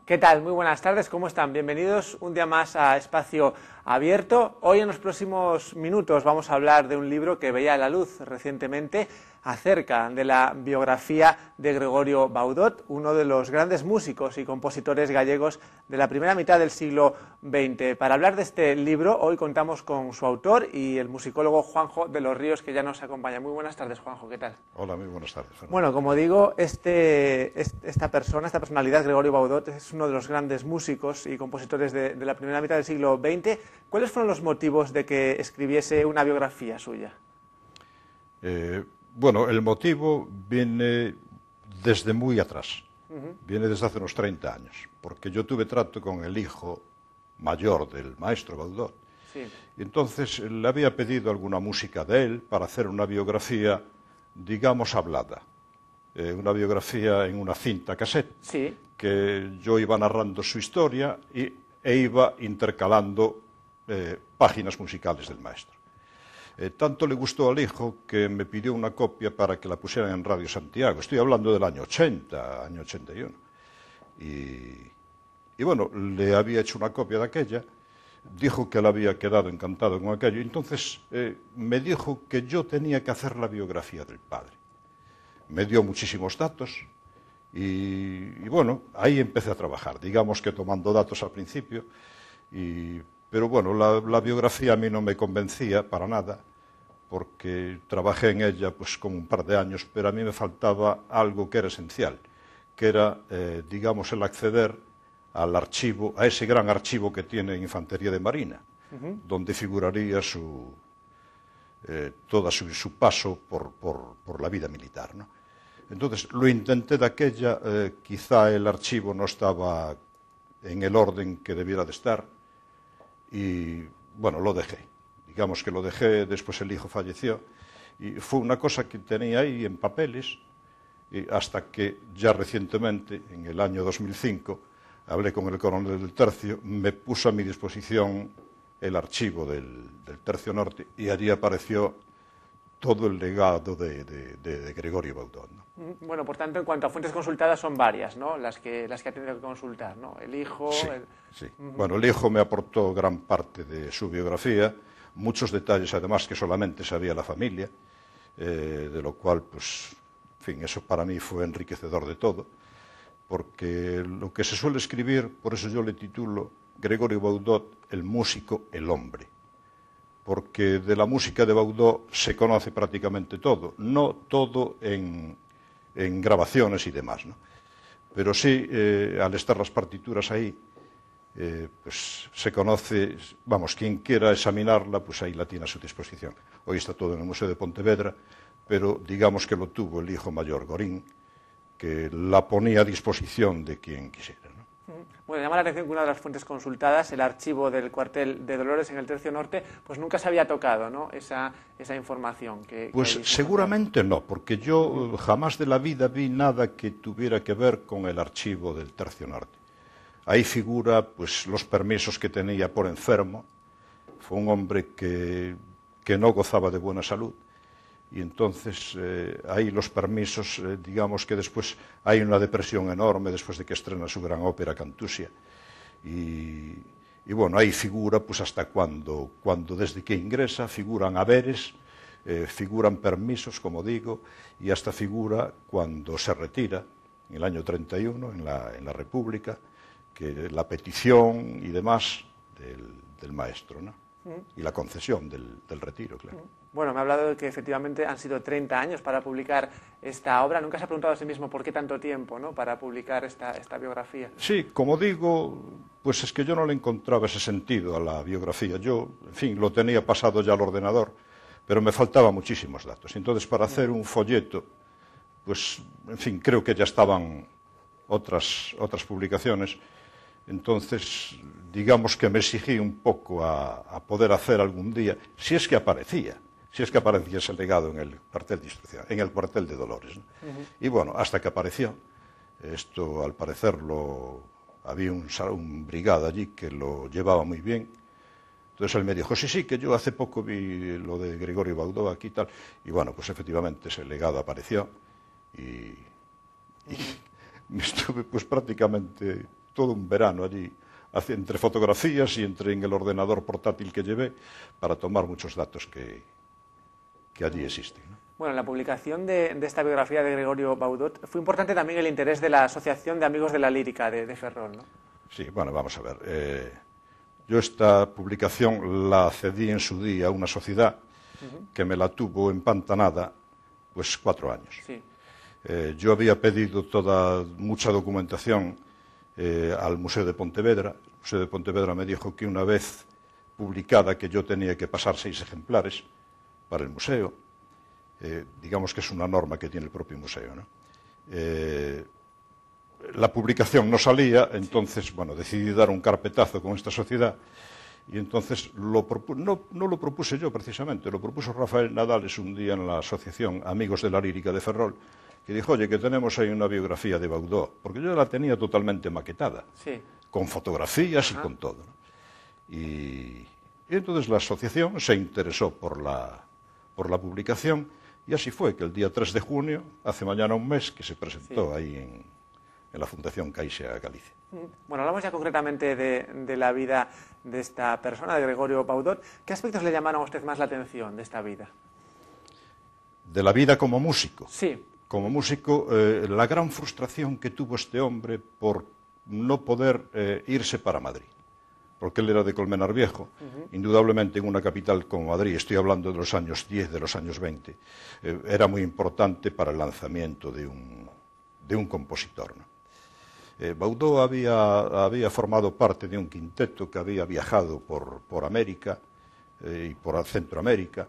¿Qué tal? Muy buenas tardes, ¿cómo están? Bienvenidos un día más a Espacio Abierto. Hoy en los próximos minutos vamos a hablar de un libro que veía la luz recientemente acerca de la biografía de Gregorio Baudot, uno de los grandes músicos y compositores gallegos de la primera mitad del siglo XX. Para hablar de este libro, hoy contamos con su autor y el musicólogo Juanjo de los Ríos, que ya nos acompaña. Muy buenas tardes, Juanjo, ¿qué tal? Hola, muy buenas tardes, Fernando. Bueno, como digo, esta personalidad, Gregorio Baudot, es uno de los grandes músicos y compositores de la primera mitad del siglo XX. ¿Cuáles fueron los motivos de que escribiese una biografía suya? Bueno, el motivo viene desde muy atrás, viene desde hace unos 30 años, porque yo tuve trato con el hijo mayor del maestro Baudot, Sí. y entonces le había pedido alguna música de él para hacer una biografía, digamos, hablada, una biografía en una cinta cassette, Sí. que yo iba narrando su historia e iba intercalando páginas musicales del maestro. Tanto le gustó al hijo que me pidió una copia para que la pusieran en Radio Santiago. Estoy hablando del año 80, año 81. Y bueno, le había hecho una copia de aquella, dijo que le había quedado encantado con aquello, entonces me dijo que yo tenía que hacer la biografía del padre. Me dio muchísimos datos y bueno, ahí empecé a trabajar, digamos que tomando datos al principio, pero bueno, la biografía a mí no me convencía para nada, porque trabajé en ella pues como un par de años, pero a mí me faltaba algo que era esencial, que era, digamos, el acceder al archivo, a ese gran archivo que tiene Infantería de Marina, donde figuraría todo su paso por la vida militar, ¿no? Entonces, lo intenté de aquella, quizá el archivo no estaba en el orden que debiera de estar, y bueno, lo dejé. Digamos que lo dejé, después el hijo falleció, y fue una cosa que tenía ahí en papeles, y hasta que ya recientemente, en el año 2005, hablé con el coronel del Tercio, me puso a mi disposición el archivo del Tercio Norte, y allí apareció todo el legado de Gregorio Baudot, ¿no? Bueno, por tanto, en cuanto a fuentes consultadas son varias, ¿no? Las que ha tenido que consultar, ¿no? El hijo... Sí, sí. Bueno, el hijo me aportó gran parte de su biografía, muchos detalles además que solamente sabía la familia, de lo cual, pues, en fin, eso para mí fue enriquecedor de todo, porque lo que se suele escribir, por eso yo le titulo Gregorio Baudot, el músico, el hombre, porque de la música de Baudot se conoce prácticamente todo, no todo en grabaciones y demás, ¿no? Pero sí, al estar las partituras ahí, pues se conoce, vamos, quien quiera examinarla, pues ahí la tiene a su disposición. Hoy está todo en el Museo de Pontevedra, pero digamos que lo tuvo el hijo mayor, Gorín, que la ponía a disposición de quien quisiera, ¿no? Bueno, llama la atención que una de las fuentes consultadas, el archivo del cuartel de Dolores en el Tercio Norte, pues nunca se había tocado, ¿no? Esa información que pues seguramente no, porque yo jamás de la vida vi nada que tuviera que ver con el archivo del Tercio Norte. Ahí figura pues los permisos que tenía por enfermo. Fue un hombre que no gozaba de buena salud, y entonces ahí los permisos, digamos que después hay una depresión enorme después de que estrena su gran ópera Cantusia, y bueno, ahí figura pues hasta cuando desde que ingresa figuran haberes, figuran permisos, como digo, y hasta figura cuando se retira en el año 31 en la República, que la petición y demás del maestro, ¿no? Y la concesión del retiro, claro. Bueno, me ha hablado de que efectivamente han sido 30 años para publicar esta obra. Nunca se ha preguntado a sí mismo por qué tanto tiempo, ¿no?, para publicar esta biografía. Sí, como digo, pues es que yo no le encontraba ese sentido a la biografía. Yo, en fin, lo tenía pasado ya al ordenador, pero me faltaban muchísimos datos. Entonces, para hacer un folleto, pues, en fin, creo que ya estaban otras publicaciones. Entonces, digamos que me exigí un poco a poder hacer algún día, si es que aparecía ese legado en el cuartel de instrucción, en el cuartel de Dolores, ¿no? Y bueno, hasta que apareció, esto al parecer había un brigada allí que lo llevaba muy bien. Entonces él me dijo, sí, que yo hace poco vi lo de Gregorio Baudot aquí y tal, y bueno, pues efectivamente ese legado apareció, y me estuve pues prácticamente todo un verano allí, entre fotografías y entre en el ordenador portátil que llevé, para tomar muchos datos que allí existen, ¿no? Bueno, en la publicación de esta biografía de Gregorio Baudot fue importante también el interés de la Asociación de Amigos de la Lírica de Ferrol, ¿no? Sí, bueno, vamos a ver. Yo esta publicación la cedí en su día a una sociedad que me la tuvo empantanada pues 4 años. Sí. Yo había pedido mucha documentación al Museo de Pontevedra. El Museo de Pontevedra me dijo que una vez publicada que yo tenía que pasar 6 ejemplares para el museo. Digamos que es una norma que tiene el propio museo, ¿no? La publicación no salía, entonces, bueno, decidí dar un carpetazo con esta sociedad y entonces no lo propuse yo precisamente, lo propuso Rafael Nadales un día en la asociación Amigos de la Lírica de Ferrol, que dijo, oye, que tenemos ahí una biografía de Baudot, porque yo la tenía totalmente maquetada, sí, con fotografías y con todo, ¿no? Y entonces la asociación se interesó por la publicación y así fue que el día 3 de junio, hace mañana un mes, que se presentó ahí en la Fundación Caixa Galicia. Bueno, hablamos ya concretamente de la vida de esta persona, de Gregorio Baudot. ¿Qué aspectos le llamaron a usted más la atención de esta vida? De la vida como músico. Sí. Como músico, la gran frustración que tuvo este hombre por no poder irse para Madrid. Porque él era de Colmenar Viejo, indudablemente en una capital como Madrid, estoy hablando de los años 10, de los años 20, era muy importante para el lanzamiento de un compositor, ¿no? Baudot había formado parte de un quinteto que había viajado por América y por Centroamérica.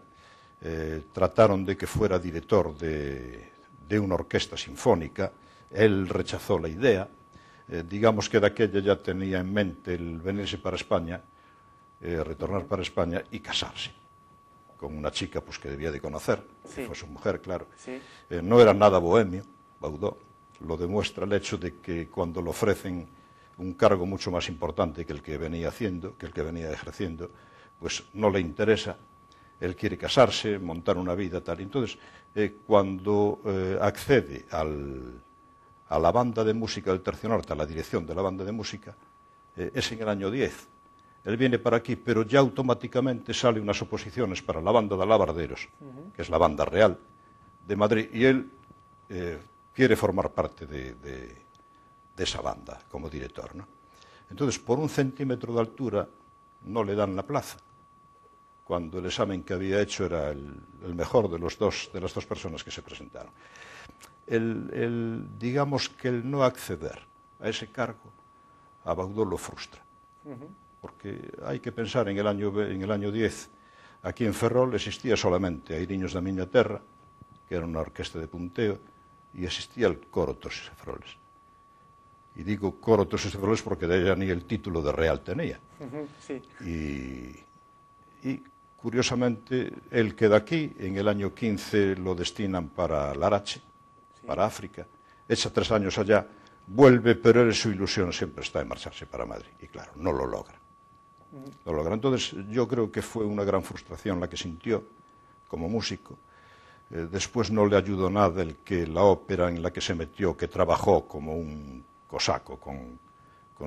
Trataron de que fuera director de una orquesta sinfónica. Él rechazó la idea. Digamos que de aquella ya tenía en mente el venirse para España, retornar para España y casarse con una chica pues, que debía de conocer, que fue su mujer, claro. Sí. No era nada bohemio, Baudot. Lo demuestra el hecho de que cuando le ofrecen un cargo mucho más importante que el que venía haciendo, que el que venía ejerciendo, pues no le interesa. Él quiere casarse, montar una vida tal. Entonces, cuando accede a la banda de música del Tercio Norte, a la dirección de la banda de música, es en el año 10. Él viene para aquí, pero ya automáticamente sale unas oposiciones para la banda de Alabarderos, que es la banda real de Madrid, y él quiere formar parte de esa banda como director, ¿no? Entonces, por 1 centímetro de altura no le dan la plaza, cuando el examen que había hecho era el mejor de las dos personas que se presentaron. Digamos que el no acceder a ese cargo a Baudot lo frustra, porque hay que pensar en el año 10, aquí en Ferrol existía solamente Airiños da Miña Terra, que era una orquesta de punteo, y existía el coro Toses e Ferroles. Y digo coro Toses e Ferroles porque de ella ni el título de real tenía. Sí. Y curiosamente, él queda aquí, en el año 15 lo destinan para Larache, para África, echa 3 años allá, vuelve, pero él, su ilusión siempre está en marcharse para Madrid, y claro, no lo logra. No lo logra. Entonces, yo creo que fue una gran frustración la que sintió como músico. Después no le ayudó nada la ópera en la que se metió, que trabajó como un cosaco con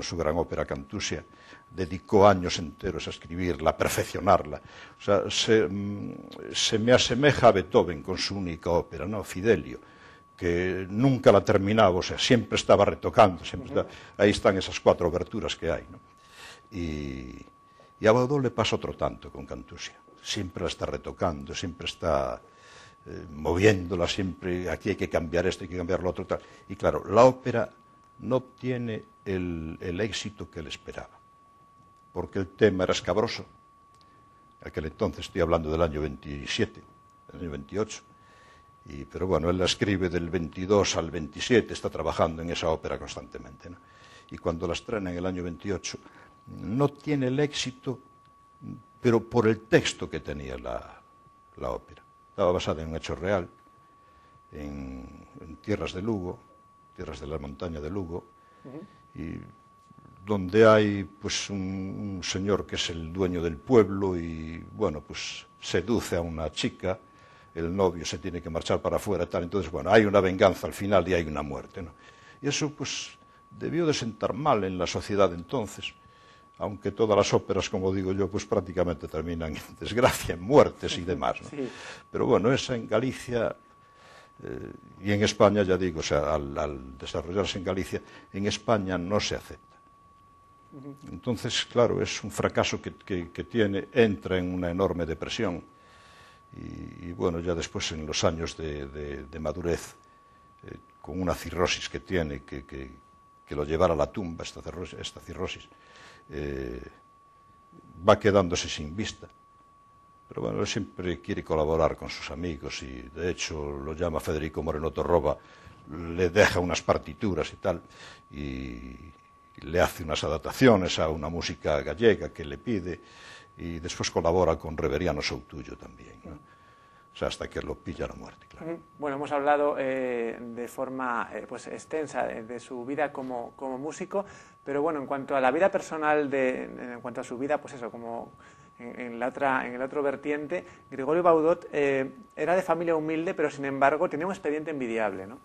su gran ópera Cantusia, dedicó años enteros a escribirla, a perfeccionarla. O sea, se me asemeja a Beethoven con su única ópera, ¿no? Fidelio, que nunca la terminaba, o sea, siempre estaba retocando, ahí están esas 4 oberturas que hay, ¿no? Y a Baudot le pasa otro tanto con Cantusia, siempre la está retocando, siempre está moviéndola, siempre aquí hay que cambiar esto, hay que cambiar lo otro, tal. Y claro, la ópera no obtiene el éxito que él esperaba, porque el tema era escabroso. Aquel entonces, estoy hablando del año 27, del año 28, pero bueno, él la escribe del 22 al 27, está trabajando en esa ópera constantemente, ¿no? Y cuando la estrena en el año 28, no tiene el éxito, pero por el texto que tenía la ópera. Estaba basada en un hecho real, en tierras de Lugo, tierras de la montaña de Lugo, y donde hay pues un señor que es el dueño del pueblo y bueno, pues seduce a una chica, el novio se tiene que marchar para afuera, tal. Entonces, bueno, hay una venganza al final y hay una muerte, ¿no? Y eso pues debió de sentar mal en la sociedad entonces, aunque todas las óperas, como digo yo, pues prácticamente terminan en desgracia, en muertes y demás, ¿no? Sí. Pero bueno, esa en Galicia y en España, ya digo, o sea, al desarrollarse en Galicia, en España no se acepta. Entonces, claro, es un fracaso que tiene, entra en una enorme depresión y bueno, ya después en los años de madurez, con una cirrosis que tiene, que lo llevará a la tumba, esta cirrosis, va quedándose sin vista. Pero bueno, él siempre quiere colaborar con sus amigos y de hecho lo llama Federico Moreno Torroba, le deja unas partituras y tal, y le hace unas adaptaciones a una música gallega que le pide y después colabora con Reveriano Soutullo también, ¿no? O sea, hasta que lo pilla la muerte, claro. Bueno, hemos hablado de forma pues extensa de su vida como músico, pero bueno, en cuanto a la vida personal, en cuanto a su vida, pues eso, como en el otro vertiente, Gregorio Baudot era de familia humilde, pero sin embargo tenía un expediente envidiable, ¿no?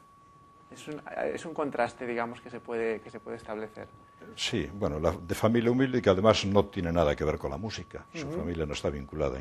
Es un contraste, digamos, que se puede establecer. Sí, bueno, de familia humilde y que además no tiene nada que ver con la música. Su familia no está vinculada